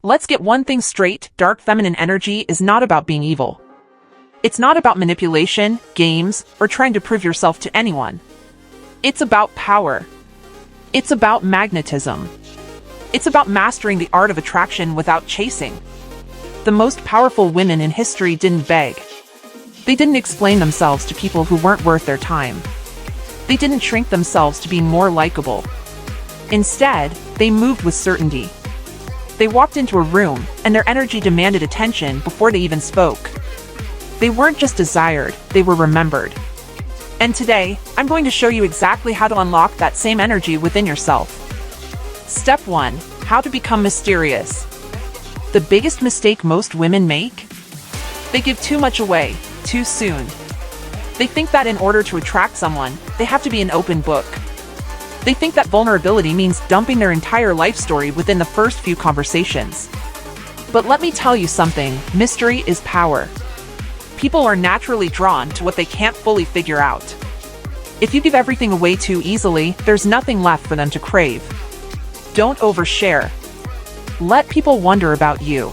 Let's get one thing straight, dark feminine energy is not about being evil. It's not about manipulation, games, or trying to prove yourself to anyone. It's about power. It's about magnetism. It's about mastering the art of attraction without chasing. The most powerful women in history didn't beg. They didn't explain themselves to people who weren't worth their time. They didn't shrink themselves to being more likable. Instead, they moved with certainty. They walked into a room, and their energy demanded attention before they even spoke. They weren't just desired, they were remembered. And today, I'm going to show you exactly how to unlock that same energy within yourself. Step 1. How to become mysterious. The biggest mistake most women make? They give too much away, too soon. They think that in order to attract someone, they have to be an open book. They think that vulnerability means dumping their entire life story within the first few conversations. But let me tell you something, mystery is power. People are naturally drawn to what they can't fully figure out. If you give everything away too easily, there's nothing left for them to crave. Don't overshare. Let people wonder about you.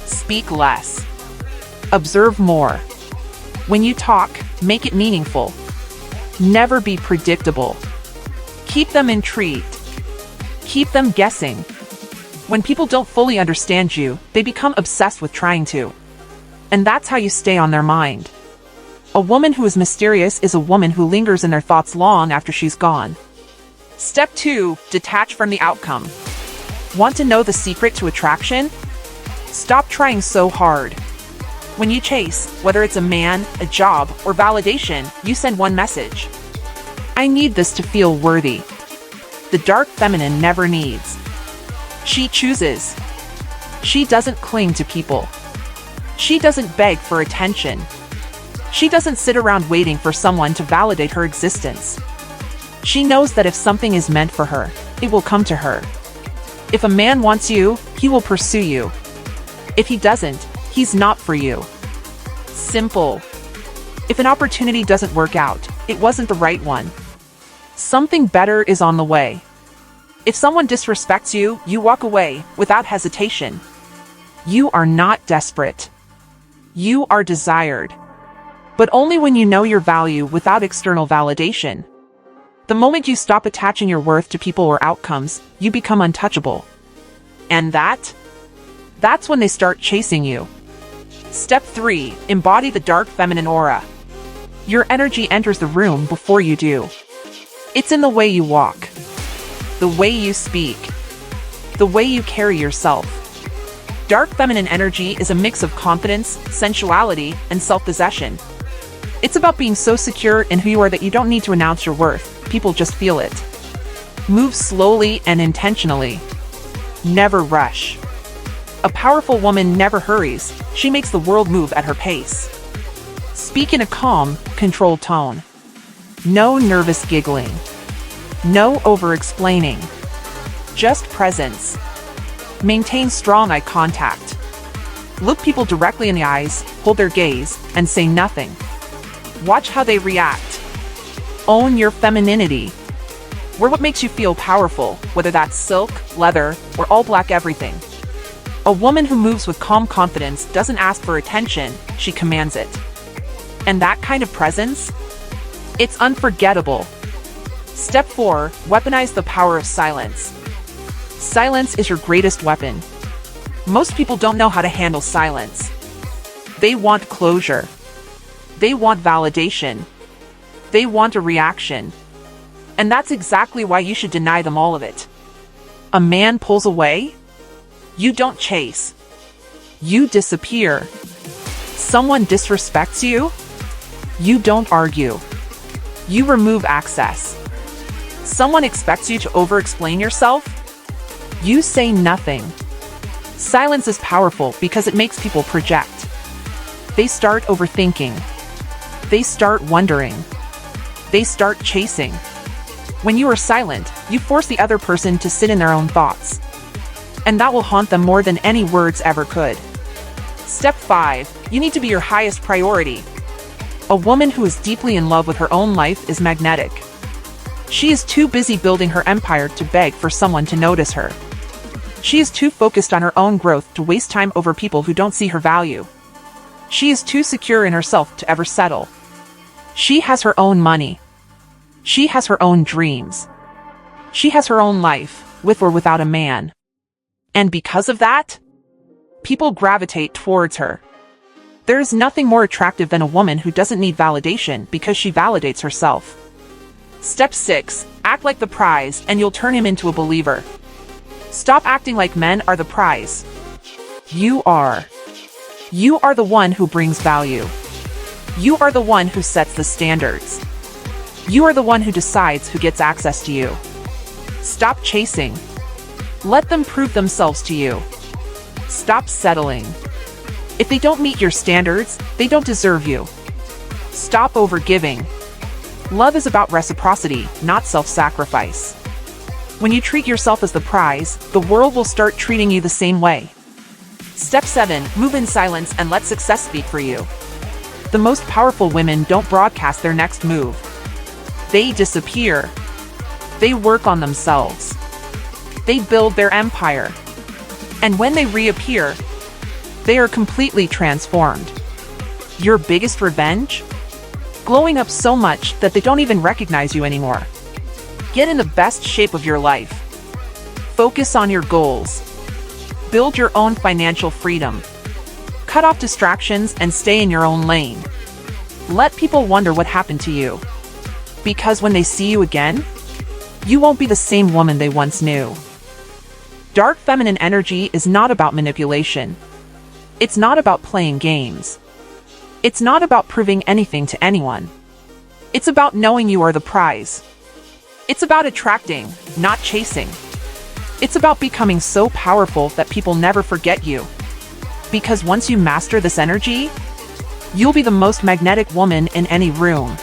Speak less. Observe more. When you talk, make it meaningful. Never be predictable. Keep them intrigued. Keep them guessing. When people don't fully understand you, they become obsessed with trying to. And that's how you stay on their mind. A woman who is mysterious is a woman who lingers in their thoughts long after she's gone. Step 2. Detach from the outcome. Want to know the secret to attraction? Stop trying so hard. When you chase, whether it's a man, a job, or validation, you send one message. I need this to feel worthy. The dark feminine never needs. She chooses. She doesn't cling to people. She doesn't beg for attention. She doesn't sit around waiting for someone to validate her existence. She knows that if something is meant for her, it will come to her. If a man wants you, he will pursue you. If he doesn't, he's not for you. Simple. If an opportunity doesn't work out, it wasn't the right one. Something better is on the way. If someone disrespects you, you walk away without hesitation. You are not desperate. You are desired. But only when you know your value without external validation. The moment you stop attaching your worth to people or outcomes, you become untouchable. And that's when they start chasing you. Step 3. Embody the dark feminine aura. Your energy enters the room before you do. It's in the way you walk, the way you speak, the way you carry yourself. Dark feminine energy is a mix of confidence, sensuality, and self-possession. It's about being so secure in who you are that you don't need to announce your worth. People just feel it. Move slowly and intentionally. Never rush. A powerful woman never hurries. She makes the world move at her pace. Speak in a calm, controlled tone. No nervous giggling. No over-explaining. Just presence. Maintain strong eye contact. Look people directly in the eyes, hold their gaze, and say nothing. Watch how they react. Own your femininity. Wear what makes you feel powerful, whether that's silk, leather, or all black everything. A woman who moves with calm confidence doesn't ask for attention, she commands it. And that kind of presence? It's unforgettable. Step 4. Weaponize the power of silence. Silence is your greatest weapon. Most people don't know how to handle silence. They want closure. They want validation. They want a reaction. And that's exactly why you should deny them all of it. A man pulls away? You don't chase. You disappear. Someone disrespects you? You don't argue. You remove access. Someone expects you to over-explain yourself? You say nothing. Silence is powerful because it makes people project. They start overthinking. They start wondering. They start chasing. When you are silent, you force the other person to sit in their own thoughts. And that will haunt them more than any words ever could. Step 5. You need to be your highest priority. A woman who is deeply in love with her own life is magnetic. She is too busy building her empire to beg for someone to notice her. She is too focused on her own growth to waste time over people who don't see her value. She is too secure in herself to ever settle. She has her own money. She has her own dreams. She has her own life, with or without a man. And because of that, people gravitate towards her. There is nothing more attractive than a woman who doesn't need validation because she validates herself. Step 6. Act like the prize and you'll turn him into a believer. Stop acting like men are the prize. You are. You are the one who brings value. You are the one who sets the standards. You are the one who decides who gets access to you. Stop chasing. Let them prove themselves to you. Stop settling. If they don't meet your standards, they don't deserve you. Stop overgiving. Love is about reciprocity, not self-sacrifice. When you treat yourself as the prize, the world will start treating you the same way. Step 7. Move in silence and let success speak for you. The most powerful women don't broadcast their next move. They disappear. They work on themselves. They build their empire. And when they reappear, they are completely transformed. Your biggest revenge? Glowing up so much that they don't even recognize you anymore. Get in the best shape of your life. Focus on your goals. Build your own financial freedom. Cut off distractions and stay in your own lane. Let people wonder what happened to you. Because when they see you again, you won't be the same woman they once knew. Dark feminine energy is not about manipulation. It's not about playing games. It's not about proving anything to anyone. It's about knowing you are the prize. It's about attracting, not chasing. It's about becoming so powerful that people never forget you. Because once you master this energy, you'll be the most magnetic woman in any room.